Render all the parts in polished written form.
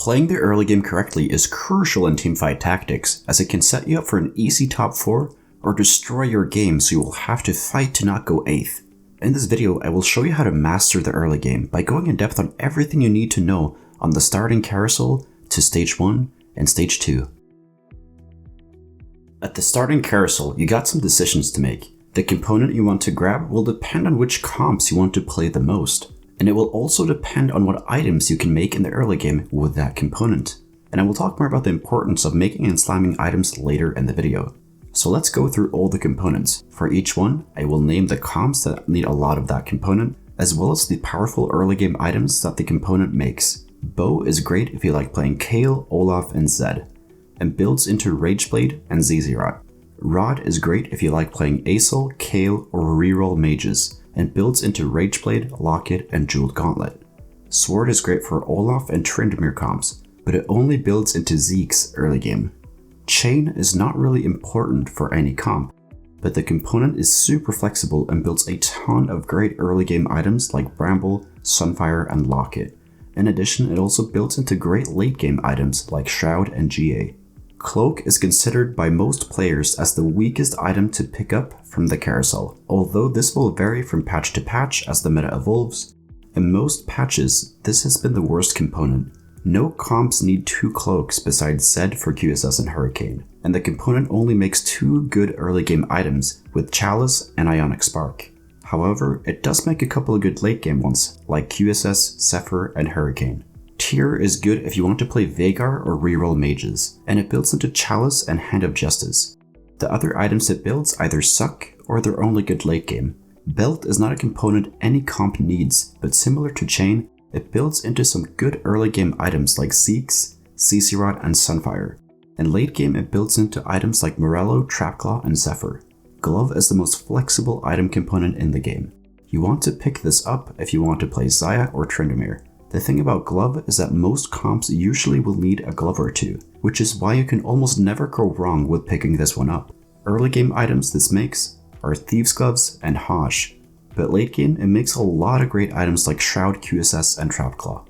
Playing the early game correctly is crucial in teamfight tactics, as it can set you up for an easy top 4 or destroy your game, so you will have to fight to not go 8th. In this video, I will show you how to master the early game by going in depth on everything you need to know on the starting carousel to stage 1 and stage 2. At the starting carousel, you got some decisions to make. The component you want to grab will depend on which comps you want to play the most, and it will also depend on what items you can make in the early game with that component. And I will talk more about the importance of making and slamming items later in the video. So let's go through all the components. For each one, I will name the comps that need a lot of that component, as well as the powerful early game items that the component makes. Bow is great if you like playing Kayle, Olaf, and Zed, and builds into Rageblade and Zezirot. Rod is great if you like playing Aesol, Kayle, or reroll mages, and builds into Rageblade, Locket, and Jeweled Gauntlet. Sword is great for Olaf and Tryndamere comps, but it only builds into Zeke's early game. Chain is not really important for any comp, but the component is super flexible and builds a ton of great early game items like Bramble, Sunfire, and Locket. In addition, it also builds into great late game items like Shroud and GA. Cloak is considered by most players as the weakest item to pick up from the carousel, although this will vary from patch to patch as the meta evolves. In most patches, this has been the worst component. No comps need 2 cloaks besides Zed for QSS and Hurricane, and the component only makes 2 good early game items with Chalice and Ionic Spark. However, it does make a couple of good late game ones like QSS, Zephyr, and Hurricane. Tear is good if you want to play Veigar or reroll mages, and it builds into Chalice and Hand of Justice. The other items it builds either suck or they're only good late game. Belt is not a component any comp needs, but similar to Chain, it builds into some good early game items like Zeke's, Zezirot, and Sunfire. In late game it builds into items like Morello, Trapclaw, and Zephyr. Glove is the most flexible item component in the game. You want to pick this up if you want to play Xayah or Tryndamere. The thing about Glove is that most comps usually will need a glove or 2, which is why you can almost never go wrong with picking this one up. Early game items this makes are Thieves' Gloves and Hajj, but late game it makes a lot of great items like Shroud, QSS, and Trapclaw.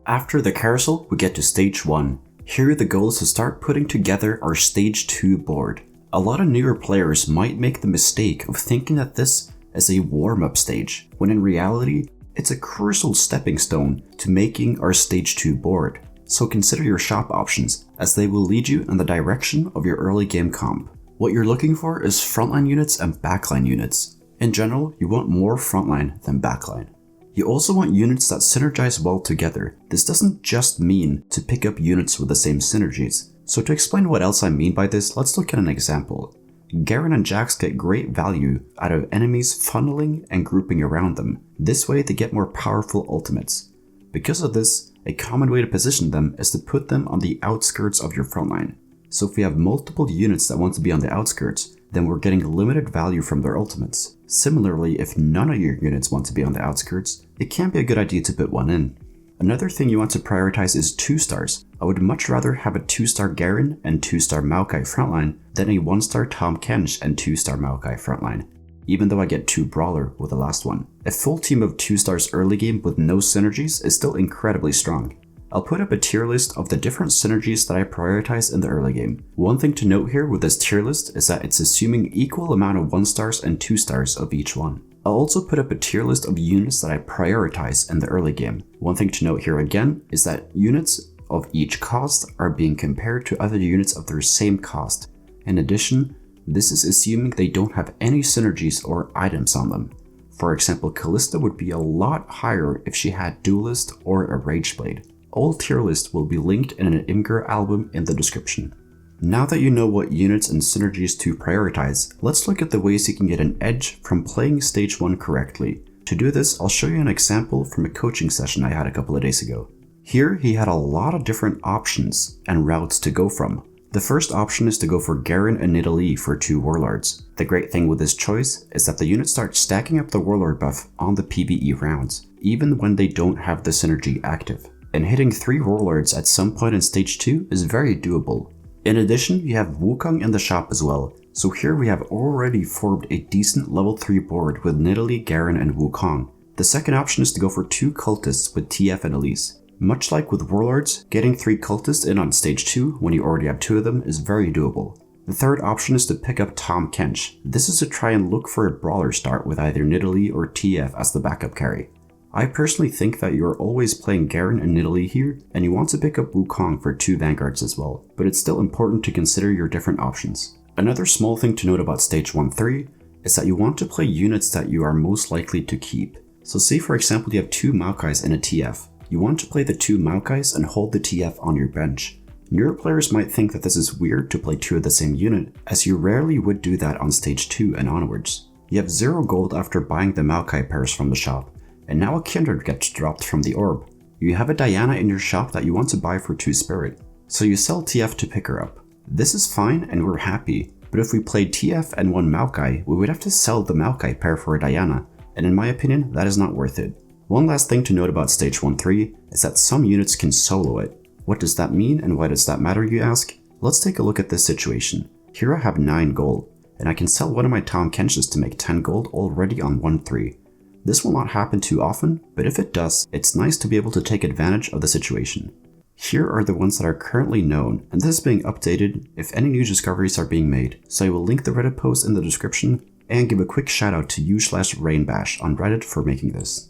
After the carousel, we get to stage 1. Here the goal is to start putting together our stage 2 board. A lot of newer players might make the mistake of thinking that this as a warm-up stage, when in reality, it's a crucial stepping stone to making our stage 2 board. So consider your shop options, as they will lead you in the direction of your early game comp. What you're looking for is frontline units and backline units. In general, you want more frontline than backline. You also want units that synergize well together. This doesn't just mean to pick up units with the same synergies. So to explain what else I mean by this, let's look at an example. Garen and Jax get great value out of enemies funneling and grouping around them. This way they get more powerful ultimates. Because of this, a common way to position them is to put them on the outskirts of your frontline. So if we have multiple units that want to be on the outskirts, then we're getting limited value from their ultimates. Similarly, if none of your units want to be on the outskirts, it can be a good idea to put one in. Another thing you want to prioritize is 2 stars. I would much rather have a 2-star Garen and 2-star Maokai frontline than a 1-star Tahm Kench and 2-star Maokai frontline, even though I get 2 Brawler with the last one. A full team of 2 stars early game with no synergies is still incredibly strong. I'll put up a tier list of the different synergies that I prioritize in the early game. One thing to note here with this tier list is that it's assuming equal amount of 1-stars and 2-stars of each one. I'll also put up a tier list of units that I prioritize in the early game. One thing to note here again is that units of each cost are being compared to other units of their same cost. In addition, this is assuming they don't have any synergies or items on them. For example, Kalista would be a lot higher if she had Duelist or a Rageblade. All tier lists will be linked in an Imgur album in the description. Now that you know what units and synergies to prioritize, let's look at the ways you can get an edge from playing stage 1 correctly. To do this, I'll show you an example from a coaching session I had a couple of days ago. Here, he had a lot of different options and routes to go from. The first option is to go for Garen and Nidalee for 2 Warlords. The great thing with this choice is that the units start stacking up the Warlord buff on the PvE rounds, even when they don't have the synergy active. And hitting 3 Warlords at some point in stage 2 is very doable. In addition, you have Wukong in the shop as well, so here we have already formed a decent level 3 board with Nidalee, Garen, and Wukong. The second option is to go for 2 cultists with TF and Elise. Much like with Warlords, getting 3 cultists in on stage 2 when you already have 2 of them is very doable. The third option is to pick up Tahm Kench. This is to try and look for a brawler start with either Nidalee or TF as the backup carry. I personally think that you are always playing Garen and Nidalee here, and you want to pick up Wukong for 2 vanguards as well, but it's still important to consider your different options. Another small thing to note about stage 1-3 is that you want to play units that you are most likely to keep. So say for example you have 2 Maokais and a TF. You want to play the 2 Maokais and hold the TF on your bench. Newer players might think that this is weird to play 2 of the same unit, as you rarely would do that on stage 2 and onwards. You have 0 gold after buying the Maokai pairs from the shop, and now a Kindred gets dropped from the orb. You have a Diana in your shop that you want to buy for 2 spirit, so you sell TF to pick her up. This is fine and we're happy, but if we played TF and 1 Maokai, we would have to sell the Maokai pair for a Diana, and in my opinion, that is not worth it. One last thing to note about stage 1-3 is that some units can solo it. What does that mean and why does that matter, you ask? Let's take a look at this situation. Here I have 9 gold, and I can sell one of my Tahm Kenches to make 10 gold already on 1-3. This will not happen too often, but if it does, it's nice to be able to take advantage of the situation. Here are the ones that are currently known, and this is being updated if any new discoveries are being made, so I will link the Reddit post in the description and give a quick shout out to u/rainbash on Reddit for making this.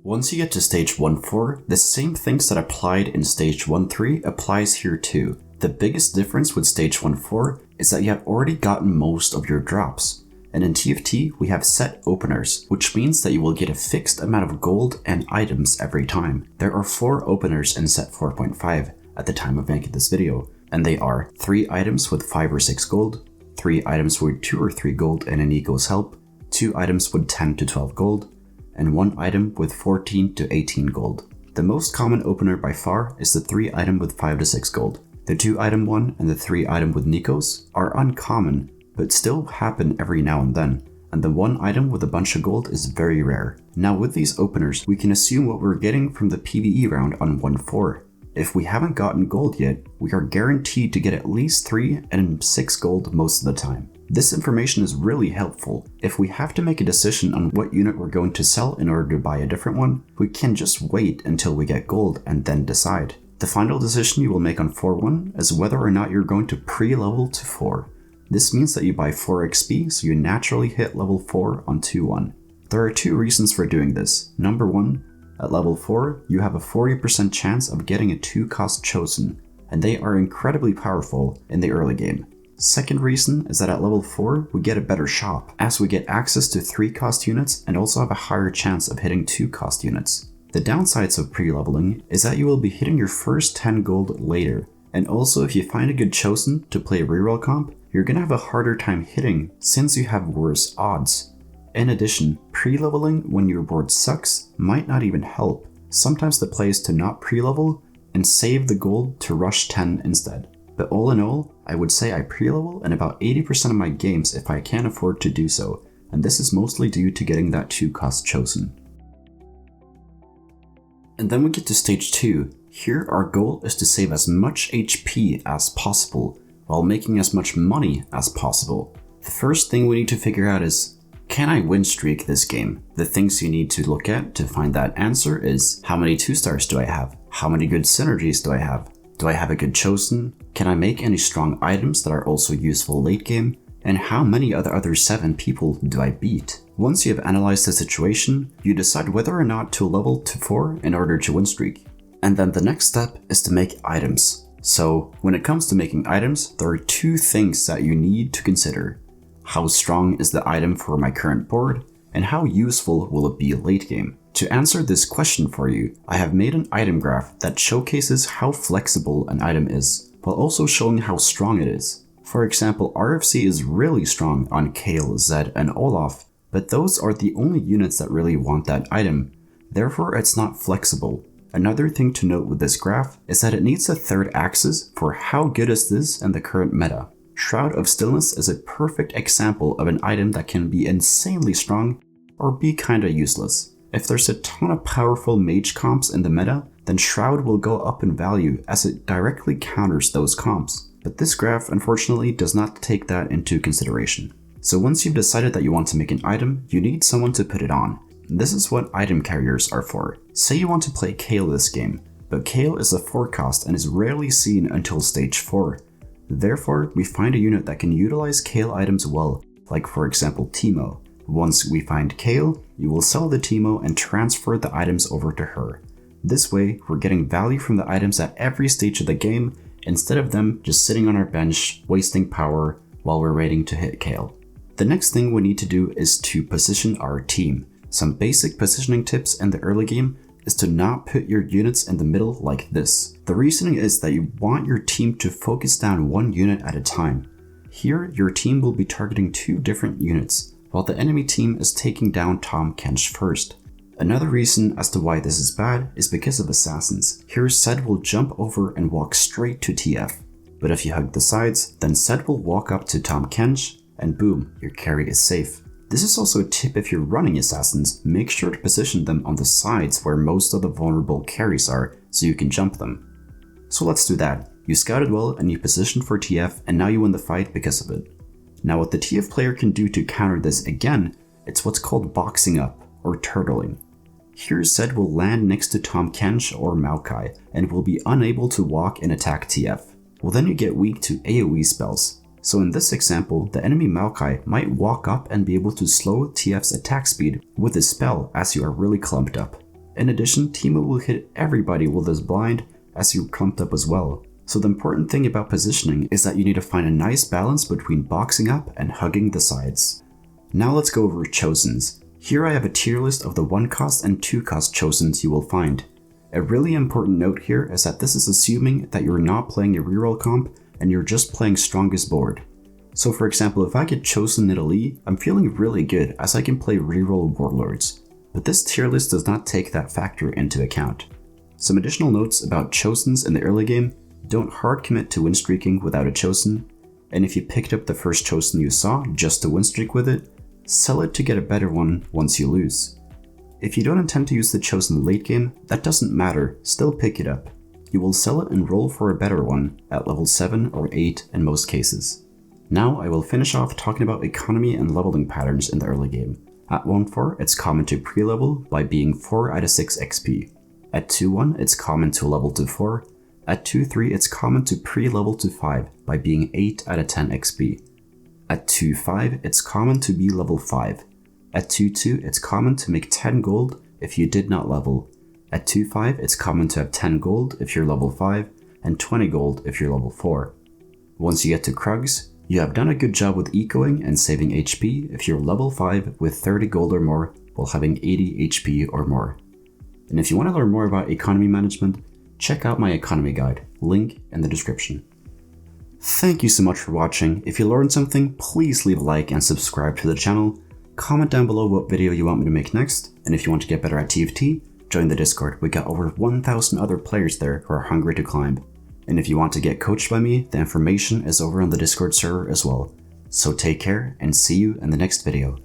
Once you get to stage 1-4, the same things that applied in stage 1-3 applies here too. The biggest difference with stage 1-4 is that you have already gotten most of your drops. And in TFT, we have set openers, which means that you will get a fixed amount of gold and items every time. There are 4 openers in set 4.5 at the time of making this video, and they are 3 items with 5 or 6 gold, 3 items with 2 or 3 gold and an Ego's help, 2 items with 10 to 12 gold, and 1 item with 14 to 18 gold. The most common opener by far is the 3 item with 5 to 6 gold. The 2 item one and the 3 item with Nikos are uncommon, but still happen every now and then, and the 1 item with a bunch of gold is very rare. Now with these openers, we can assume what we're getting from the PvE round on 1-4. If we haven't gotten gold yet, we are guaranteed to get at least 3 and 6 gold most of the time. This information is really helpful. If we have to make a decision on what unit we're going to sell in order to buy a different one, we can just wait until we get gold and then decide. The final decision you will make on 4-1 is whether or not you're going to pre-level to 4. This means that you buy 4 XP so you naturally hit level 4 on 2-1. There are 2 reasons for doing this. Number 1, at level 4, you have a 40% chance of getting a 2-cost chosen, and they are incredibly powerful in the early game. Second reason is that at level 4, we get a better shop, as we get access to 3-cost units and also have a higher chance of hitting 2-cost units. The downsides of pre-leveling is that you will be hitting your first 10 gold later, and also if you find a good chosen to play reroll comp, you're gonna have a harder time hitting since you have worse odds. In addition, pre-leveling when your board sucks might not even help. Sometimes the play is to not pre-level and save the gold to rush 10 instead. But all in all, I would say I pre-level in about 80% of my games if I can afford to do so, and this is mostly due to getting that 2-cost chosen. And then we get to stage 2. Here our goal is to save as much HP as possible, while making as much money as possible. The first thing we need to figure out is, can I win streak this game? The things you need to look at to find that answer is, how many 2-stars do I have? How many good synergies do I have? Do I have a good chosen? Can I make any strong items that are also useful late game? And how many of the other 7 people do I beat? Once you have analyzed the situation, you decide whether or not to level to 4 in order to win streak. And then the next step is to make items. So when it comes to making items, there are 2 things that you need to consider. How strong is the item for my current board? And how useful will it be late game? To answer this question for you, I have made an item graph that showcases how flexible an item is, while also showing how strong it is. For example, RFC is really strong on Kayle, Zed, and Olaf, but those are the only units that really want that item, therefore it's not flexible. Another thing to note with this graph is that it needs a 3rd axis for how good is this in the current meta. Shroud of Stillness is a perfect example of an item that can be insanely strong or be kinda useless. If there's a ton of powerful mage comps in the meta, then Shroud will go up in value as it directly counters those comps. But this graph unfortunately does not take that into consideration. So once you've decided that you want to make an item, you need someone to put it on. This is what item carriers are for. Say you want to play Kale this game, but Kale is a 4 cost and is rarely seen until stage 4. Therefore, we find a unit that can utilize Kale items well, like for example Teemo. Once we find Kale, you will sell the Teemo and transfer the items over to her. This way, we're getting value from the items at every stage of the game, instead of them just sitting on our bench, wasting power while we're waiting to hit Kale. The next thing we need to do is to position our team. Some basic positioning tips in the early game is to not put your units in the middle like this. The reasoning is that you want your team to focus down one unit at a time. Here, your team will be targeting 2 different units, while the enemy team is taking down Tahm Kench first. Another reason as to why this is bad is because of assassins. Here Zed will jump over and walk straight to TF. But if you hug the sides, then Zed will walk up to Tahm Kench, and boom, your carry is safe. This is also a tip if you're running assassins, make sure to position them on the sides where most of the vulnerable carries are, so you can jump them. So let's do that. You scouted well and you positioned for TF, and now you win the fight because of it. Now what the TF player can do to counter this again, it's what's called boxing up, or turtling. Here Zed will land next to Tahm Kench or Maokai, and will be unable to walk and attack TF. Well, then you get weak to AoE spells. So in this example, the enemy Maokai might walk up and be able to slow TF's attack speed with his spell as you are really clumped up. In addition, Teemo will hit everybody with his blind as you're clumped up as well. So the important thing about positioning is that you need to find a nice balance between boxing up and hugging the sides. Now let's go over Chosens. Here I have a tier list of the 1 cost and 2 cost Chosens you will find. A really important note here is that this is assuming that you're not playing a reroll comp and you're just playing strongest board. So for example, if I get chosen Nidalee, I'm feeling really good as I can play reroll Warlords. But this tier list does not take that factor into account. Some additional notes about Chosens in the early game: don't hard commit to win streaking without a Chosen, and if you picked up the first Chosen you saw just to win streak with it, sell it to get a better one once you lose. If you don't intend to use the Chosen late game, that doesn't matter, still pick it up. You will sell it and roll for a better one at level 7 or 8 in most cases. Now I will finish off talking about economy and leveling patterns in the early game. At 1-4, it's common to pre-level by being 4 out of 6 XP. At 2-1, it's common to level to 4. At 2-3, it's common to pre-level to 5 by being 8 out of 10 XP. At 2-5, it's common to be level 5. At 2-2, it's common to make 10 gold if you did not level. At 2-5, it's common to have 10 gold if you're level 5, and 20 gold if you're level 4. Once you get to Krugs, you have done a good job with ecoing and saving HP if you're level 5 with 30 gold or more while having 80 HP or more. And if you want to learn more about economy management, check out my economy guide, link in the description. Thank you so much for watching. If you learned something, please leave a like and subscribe to the channel. Comment down below what video you want me to make next, and if you want to get better at TFT, join the Discord. We got over 1,000 other players there who are hungry to climb. And if you want to get coached by me, the information is over on the Discord server as well. So take care and see you in the next video.